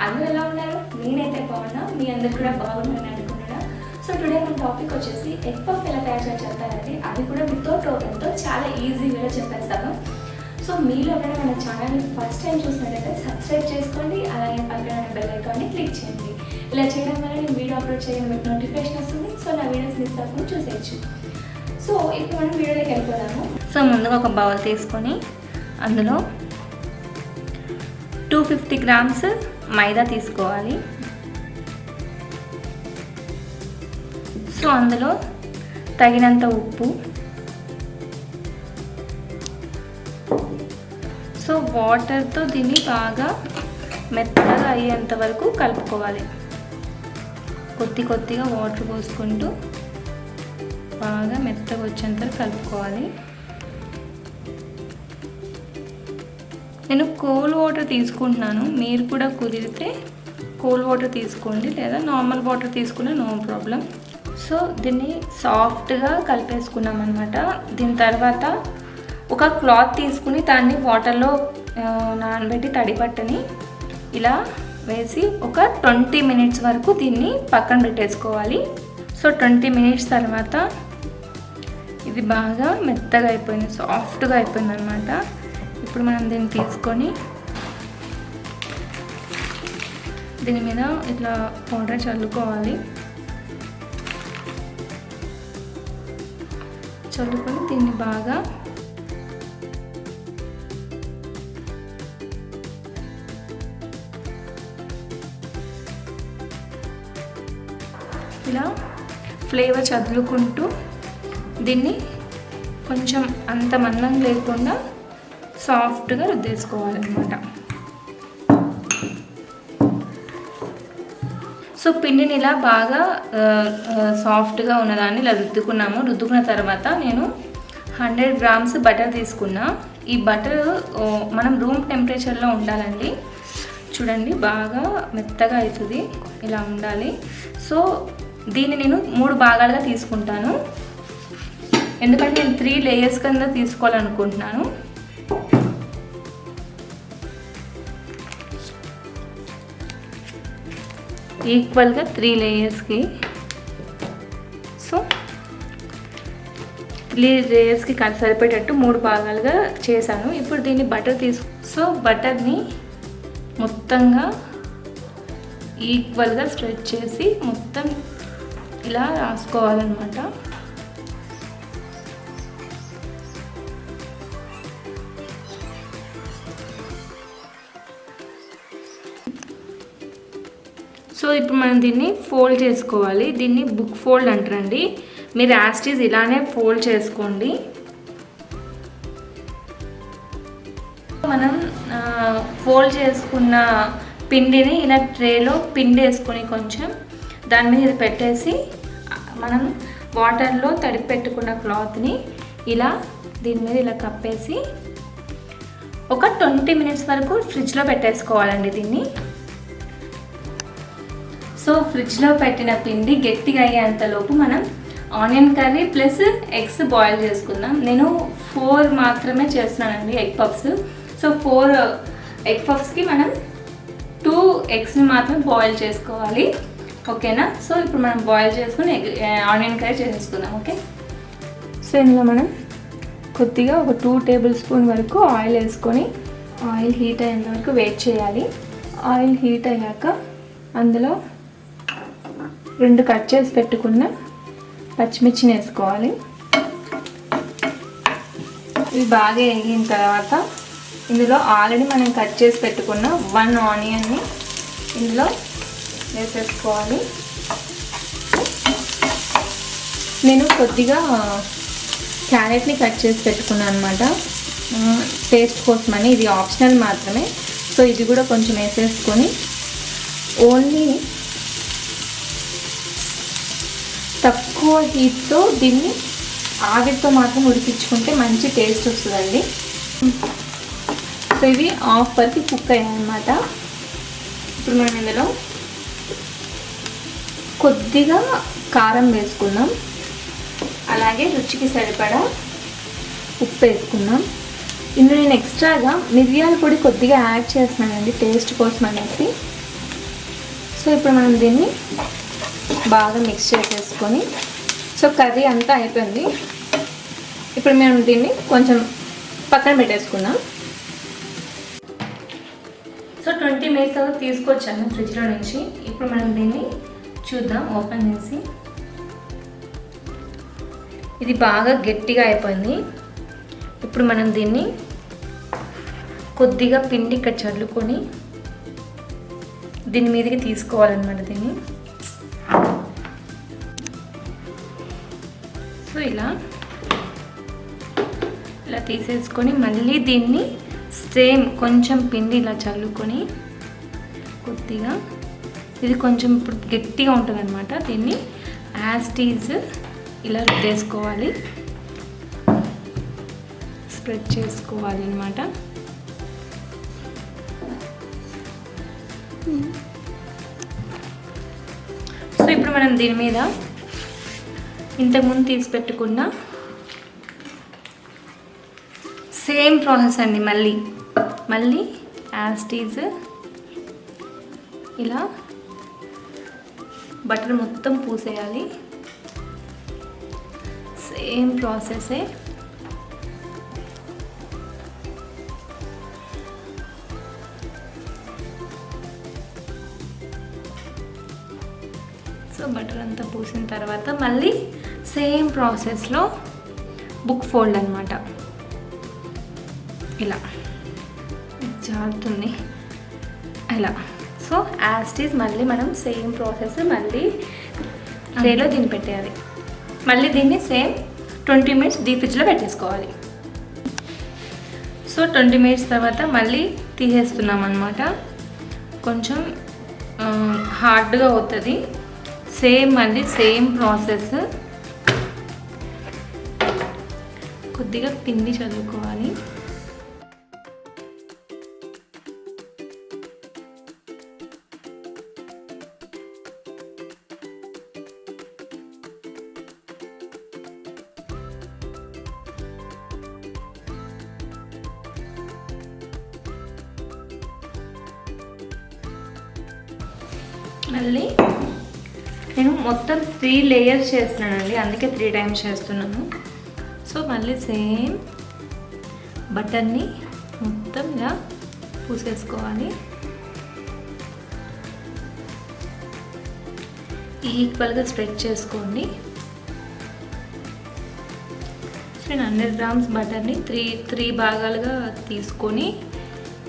అందరూ ఎలా ఉన్నారు? నేనైతే బాగున్నా, మీ అందరు కూడా బాగున్నారని అనుకుంటున్నా. సో టుడే మన టాపిక్ వచ్చేసి ఎగ్ పఫ్ ఎలా తయారు చేయాలో చెప్తానండి. అది కూడా వితౌట్ ఓవెన్తో చాలా ఈజీగా చెప్పేస్తాను. సో మీలో ఎవరైనా మన ఛానల్ని ఫస్ట్ టైం చూసినట్లయితే సబ్స్క్రైబ్ చేసుకోండి, అలాగే పక్కన బెల్ ఐకాన్ని క్లిక్ చేయండి. ఇలా చేయడం వల్ల నేను వీడియో అప్లోడ్ చేయడం మీకు నోటిఫికేషన్ వస్తుంది. సో నా వీడియోస్ మిస్ అవ్వకుండా చూసేయచ్చు. సో ఇప్పుడు మనం వీడియోలోకి వెళ్ళిపోదాము. సో ముందుగా ఒక బౌల్ తీసుకొని అందులో 250 గ్రామ్స్ మైదా తీసుకోవాలి. సో అందులో తగినంత ఉప్పు, సో వాటర్తో దీన్ని బాగా మెత్తగా అయ్యేంత వరకు కలుపుకోవాలి. కొద్దిగా వాటర్ పోసుకుంటూ బాగా మెత్తగా వచ్చేంత వరకు కలుపుకోవాలి. నేను కోల్డ్ వాటర్ తీసుకుంటున్నాను, మీరు కూడా కుదిరితే కోల్డ్ వాటర్ తీసుకోండి, లేదా నార్మల్ వాటర్ తీసుకున్నా నో ప్రాబ్లం. సో దీన్ని సాఫ్ట్గా కలిపేసుకున్నాం అనమాట. దీని తర్వాత ఒక క్లాత్ తీసుకుని దాన్ని వాటర్లో నానబెట్టి తడిపట్టని ఇలా వేసి ఒక 20 మినిట్స్ వరకు దీన్ని పక్కన పెట్టేసుకోవాలి. సో 20 మినిట్స్ తర్వాత ఇది బాగా మెత్తగా అయిపోయింది, సాఫ్ట్గా అయిపోయింది అనమాట. ఇప్పుడు మనం దీన్ని తీసుకొని దీని మీద ఇట్లా పౌడర్ చల్లుకోవాలి. చల్లుకొని దీన్ని బాగా ఇలా ఫ్లేవర్ చదువుకుంటూ దీన్ని కొంచెం అంత మందం లేకుండా సాఫ్ట్గా రుద్దేసుకోవాలన్నమాట. సో పిండిని ఇలా బాగా సాఫ్ట్గా ఉన్నదాన్ని ఇలా రుద్దుకున్న తర్వాత నేను 100 గ్రామ్స్ బటర్ తీసుకున్నా. ఈ బటర్ మనం రూమ్ టెంపరేచర్లో ఉండాలండి. చూడండి బాగా మెత్తగా అవుతుంది, ఇలా ఉండాలి. సో దీన్ని నేను 3 భాగాలుగా తీసుకుంటాను, ఎందుకంటే నేను 3 లేయర్స్ కింద తీసుకోవాలనుకుంటున్నాను. ఈక్వల్గా 3 లేయర్స్కి. సో 3 లేయర్స్కి సరిపోయేటట్టు 3 భాగాలుగా చేశాను. ఇప్పుడు దీన్ని బటర్ సో బటర్ని మొత్తంగా ఈక్వల్గా స్ప్రెడ్ చేసి మొత్తం ఇలా రాసుకోవాలన్నమాట. సో ఇప్పుడు మనం దీన్ని ఫోల్డ్ చేసుకోవాలి. దీన్ని బుక్ ఫోల్డ్ అంటారండి. మీరు యాస్టీస్ ఇలానే ఫోల్డ్ చేసుకోండి. మనం ఫోల్డ్ చేసుకున్న పిండిని ఇలా ట్రేలో పిండి వేసుకొని కొంచెం దాని మీద పెట్టేసి మనం వాటర్లో తడిపి పెట్టుకున్న క్లాత్ని ఇలా దీని మీద ఇలా కప్పేసి ఒక 20 మినిట్స్ వరకు ఫ్రిడ్జ్లో పెట్టేసుకోవాలండి దీన్ని. సో ఫ్రిడ్జ్లో పెట్టిన పిండి గట్టిగా అయ్యేంతలోపు మనం onion curry plus eggs boil చేసుకుందాం. నేను 4 మాత్రమే చేస్తున్నానండి ఎగ్ పఫ్స్. సో 4 ఎగ్ పఫ్స్కి మనం 2 ఎగ్స్ని మాత్రం బాయిల్ చేసుకోవాలి, ఓకేనా? సో ఇప్పుడు మనం బాయిల్ చేసుకుని ఆనియన్ కర్రీ చేసేసుకుందాం, ఓకే? సో ఇందులో మనం కొద్దిగా ఒక 2 టేబుల్ స్పూన్ వరకు ఆయిల్ వేసుకొని ఆయిల్ హీట్ అయ్యేంత వరకు వెయిట్ చేయాలి. ఆయిల్ హీట్ అయ్యాక అందులో 2 కట్ చేసి పెట్టుకున్న పచ్చిమిర్చిని వేసుకోవాలి. ఇవి బాగా వేగిన తర్వాత ఇందులో ఆల్రెడీ మనం కట్ చేసి పెట్టుకున్న 1 ఆనియన్ని ఇందులో వేసేసుకోవాలి. నేను కొద్దిగా క్యారెట్ని కట్ చేసి పెట్టుకున్నాను అనమాట, టేస్ట్ కోసమని. ఇది ఆప్షనల్ మాత్రమే. సో ఇది కూడా కొంచెం వేసేసుకొని ఓన్లీ తక్కువ హీట్తో దీన్ని ఆవిరితో మాత్రం ఉడికించుకుంటే మంచి టేస్ట్ వస్తుందండి. సో ఇవి హాఫ్ వరకు కుక్ అయ్యాయి అన్నమాట. ఇప్పుడు మనం ఇందులో కొద్దిగా కారం వేసుకుందాం, అలాగే రుచికి సరిపడా ఉప్పు వేసుకుందాం. ఇందులో నేను ఎక్స్ట్రాగా మిరియాల పొడి కొద్దిగా యాడ్ చేస్తున్నానండి టేస్ట్ కోసం అనేసి. సో ఇప్పుడు మనం దీన్ని బాగా మిక్స్ చేసేసుకొని, సో కర్రీ అంతా అయిపోయింది. ఇప్పుడు మేము దీన్ని కొంచెం పక్కన పెట్టేసుకుందాం. సో 20 మినిట్స్ తీసుకొచ్చాను ఫ్రిడ్జ్లో నుంచి. ఇప్పుడు మనం దీన్ని చూద్దాం ఓపెన్ చేసి. ఇది బాగా గట్టిగా అయిపోయింది. ఇప్పుడు మనం దీన్ని కొద్దిగా పిండి ఇక్కడ చల్లుకొని దీని మీదకి తీసుకోవాలన్నమాట దీన్ని. సో ఇలా తీసేసుకొని మళ్ళీ దీన్ని సేమ్ కొంచెం పిండి ఇలా చల్లుకొని కొద్దిగా, ఇది కొంచెం ఇప్పుడు గట్టిగా ఉంటుంది అనమాట. దీన్ని యాస్టీజ్ ఇలా రుద్దేసుకోవాలి, స్ప్రెడ్ చేసుకోవాలి అన్నమాట. సో ఇప్పుడు మనం దీని మీద ఇంతకుముందు తీసి పెట్టుకున్న సేమ్ ప్రాసెస్ అండి. మళ్ళీ యాస్టీజ్ ఇలా బటర్ మొత్తం పూసేయాలి. సేమ్ ప్రాసెసే. సో బటర్ అంతా పూసిన తర్వాత మళ్ళీ సేమ్ ప్రాసెస్లో బుక్ ఫోల్డ్ అనమాట. ఇలా జారుతుంది ఇలా. సో యాస్టీజ్ మళ్ళీ మనం సేమ్ ప్రాసెస్ మళ్ళీ ట్రేలో దీన్ని పెట్టేయాలి. మళ్ళీ దీన్ని సేమ్ 20 మినిట్స్ డీప్ ఫ్రిడ్జ్లో పెట్టేసుకోవాలి. సో 20 మినిట్స్ తర్వాత మళ్ళీ తీసేస్తున్నాం అన్నమాట. కొంచెం హార్డ్గా అవుతుంది. మళ్ళీ సేమ్ ప్రాసెస్. కొద్దిగా పిండి చల్లుకోవాలి. మళ్ళీ నేను మొత్తం 3 లేయర్స్ చేస్తున్నానండి, అందుకే 3 టైమ్స్ చేస్తున్నాను. సో మళ్ళీ సేమ్ బటర్ని మొత్తం ఇలా పూసేసుకోవాలి. ఈక్వల్గా స్ప్రెడ్ చేసుకోండి. నేను 100 గ్రామ్స్ బటర్ని 3 భాగాలుగా తీసుకొని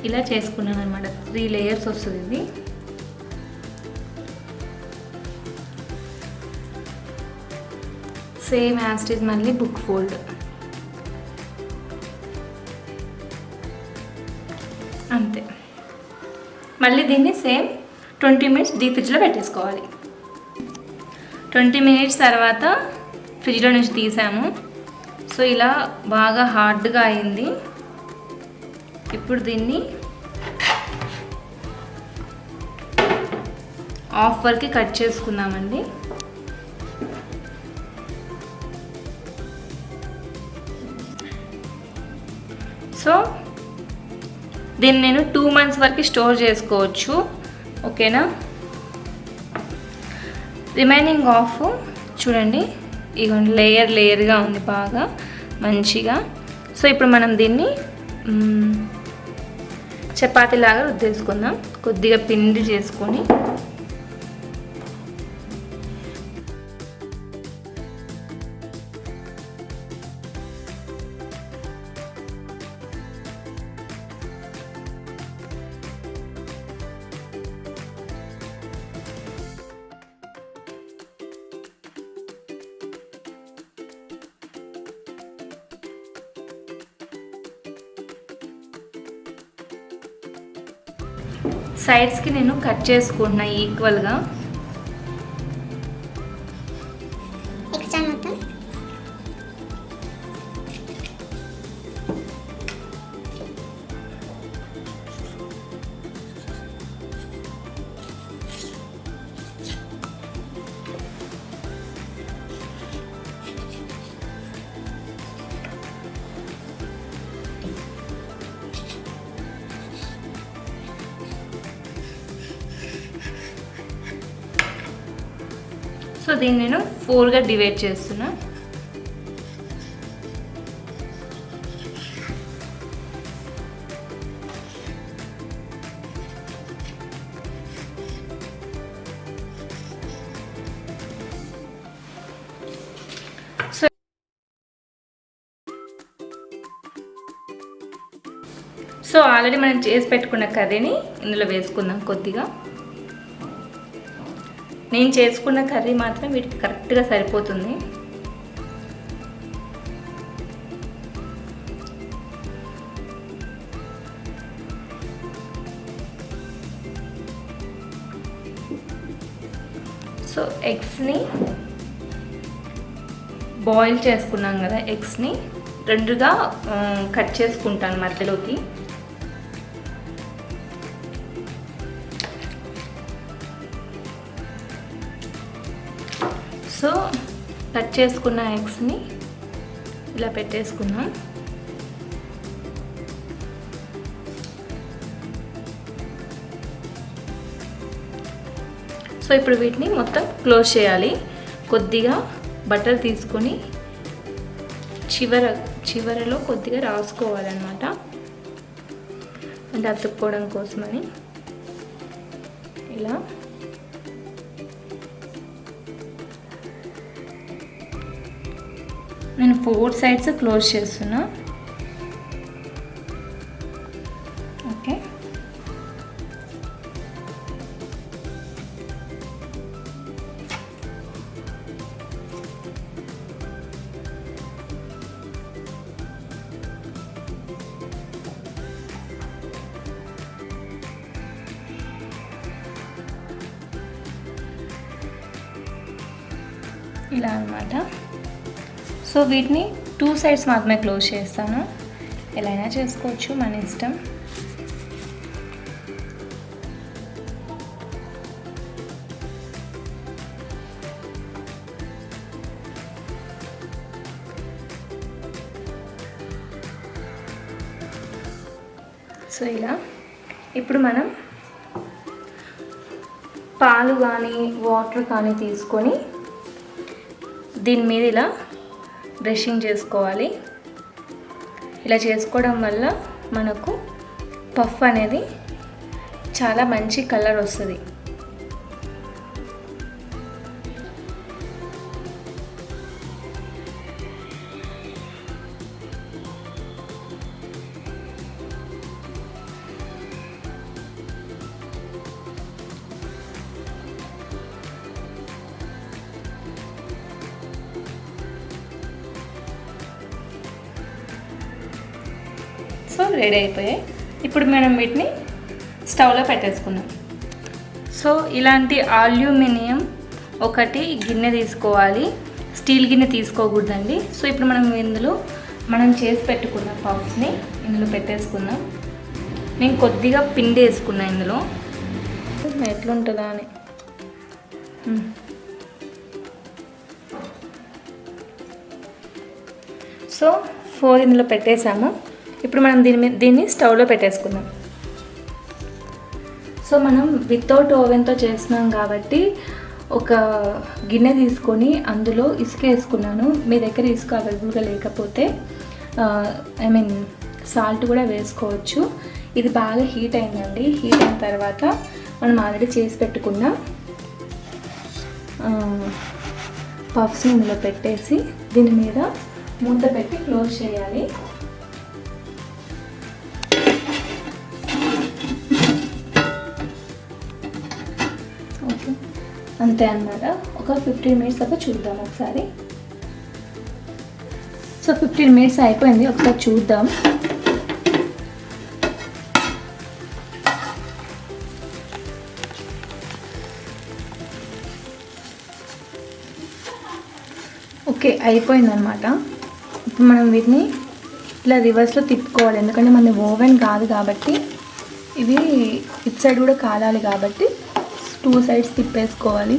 ఇలా చేసుకున్నాను అనమాట. 3 లేయర్స్ వస్తుంది ఇది. సేమ్ యాస్టీజ్ మళ్ళీ బుక్ ఫోల్డ్. అంతే. మళ్ళీ దీన్ని సేమ్ 20 మినిట్స్ డీప్ ఫ్రిడ్జ్లో పెట్టేసుకోవాలి. 20 మినిట్స్ తర్వాత ఫ్రిడ్జ్లో నుంచి తీసాము. సో ఇలా బాగా హార్డ్గా అయింది. ఇప్పుడు దీన్ని హాఫ్ వరకు కట్ చేసుకుందామండి. సో దీన్ని నేను 2 మంత్స్ వరకు స్టోర్ చేసుకోవచ్చు. ఓకేనా. రిమైనింగ్ ఆఫ్ చూడండి, ఇగోండి లేయర్గా ఉంది బాగా మంచిగా. సో ఇప్పుడు మనం దీన్ని చపాతీలాగా రుద్దేసుకుందాం. కొద్దిగా పిండి చేసుకొని సైడ్స్కి నేను కట్ చేసుకుంటున్నా ఈక్వల్గా. ఎక్స్ట్రా మొత్తం సో దీన్ని నేను 4గా డివైడ్ చేస్తున్నా. సో ఆల్రెడీ మనం చేసి పెట్టుకున్న కర్రీని ఇందులో వేసుకుందాం. కొద్దిగా నేను చేసుకున్న కర్రీ మాత్రం వీటికి కరెక్ట్గా సరిపోతుంది. సో ఎగ్స్ని బాయిల్ చేసుకున్నాం కదా, ఎగ్స్ని 2గా కట్ చేసుకుంటాను మధ్యలోకి. సో కట్ చేసుకున్న ఎగ్స్ని ఇలా పెట్టేసుకున్నాం. సో ఇప్పుడు వీటిని మొత్తం క్లోజ్ చేయాలి. కొద్దిగా బటర్ తీసుకొని చివరలో కొద్దిగా రాసుకోవాలన్నమాట, అంటే అతుక్కోవడం కోసమని. ఇలా నేను 4 సైడ్స్ క్లోజ్ చేస్తున్నా. ఓకే, ఇలా అన్నమాట. సో వీటిని 2 సైడ్స్ మాత్రమే క్లోజ్ చేస్తాను. ఎలా అయినా చేసుకోవచ్చు, మన ఇష్టం. సో ఇలా ఇప్పుడు మనం పాలు కానీ వాటర్ కానీ తీసుకొని దీని మీద ఇలా బ్రషింగ్ చేసుకోవాలి. ఇలా చేసుకోవడం వల్ల మనకు పఫ్ అనేది చాలా మంచి కలర్ వస్తుంది. సో రెడీ అయిపోయాయి. ఇప్పుడు మనం వీటిని స్టవ్లో పెట్టేసుకుందాం. సో ఇలాంటి అల్యూమినియం ఒకటి గిన్నె తీసుకోవాలి, స్టీల్ గిన్నె తీసుకోకూడదండి. సో ఇప్పుడు ఇందులో మనం చేసి పెట్టుకున్న పఫ్స్ని ఇందులో పెట్టేసుకుందాం. నేను కొద్దిగా పిండి వేసుకున్నా ఇందులో, ఎట్లుంటుందా అని. సో 4 ఇందులో పెట్టేసాము. ఇప్పుడు మనం దీన్ని స్టవ్లో పెట్టేసుకుందాం. సో మనం వితౌట్ ఓవెన్తో చేస్తున్నాం కాబట్టి ఒక గిన్నె తీసుకొని అందులో ఇసుక వేసుకున్నాను. మీ దగ్గర ఇసుక అవైలబుల్గా లేకపోతే సాల్ట్ కూడా వేసుకోవచ్చు. ఇది బాగా హీట్ అయిందండి. హీట్ అయిన తర్వాత మనం ఆల్రెడీ చేసి పెట్టుకున్న పఫ్స్ని ఇందులో పెట్టేసి దీని మీద మూత పెట్టి క్లోజ్ చేయాలి. ఓకే, అంతే అన్నమాట. ఒక 15 మినిట్స్ దాకా చూద్దాం ఒకసారి. సో 15 మినిట్స్ అయిపోయింది, ఒకసారి చూద్దాం. ఓకే, అయిపోయిందనమాట. ఇప్పుడు మనం వీటిని ఇలా రివర్స్లో తిప్పుకోవాలి, ఎందుకంటే మన ఓవెన్ కాదు కాబట్టి ఇవి ఇటు సైడ్ కూడా కాలాలి కాబట్టి 2 సైడ్స్ తిప్పేసుకోవాలి.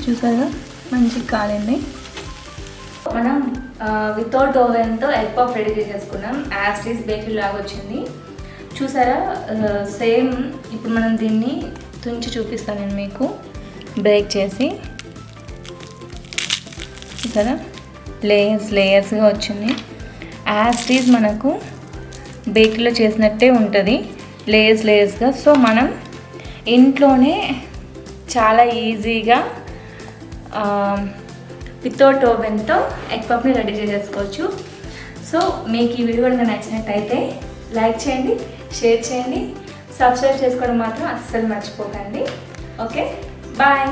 చూసారా, మంచిగా కాలింది. మనం వితౌట్ ఓవెన్తో ఎగ్ పఫ్ రెడీ చేసేసుకున్నాం. యాజ్ ఇట్ ఈస్ బేకరీ లాగా వచ్చింది. చూసారా, సేమ్. ఇప్పుడు మనం దీన్ని తుంచి చూపిస్తాను నేను మీకు బ్రేక్ చేసి. కదా లేయర్స్గా వచ్చింది. యాజ్ ఇట్ ఈజ్ మనకు బేకరీలో చేసినట్టే ఉంటుంది, లేయర్స్గా. సో మనం ఇంట్లోనే చాలా ఈజీగా వితౌట్ ఓవెన్తో ఎగ్ పఫ్ని రెడీ చేసేసుకోవచ్చు. సో మీకు ఈ వీడియో కనుక నచ్చినట్టయితే లైక్ చేయండి, షేర్ చేయండి, సబ్స్క్రైబ్ చేసుకోవడం మాత్రం అస్సలు మర్చిపోకండి. Okay, bye.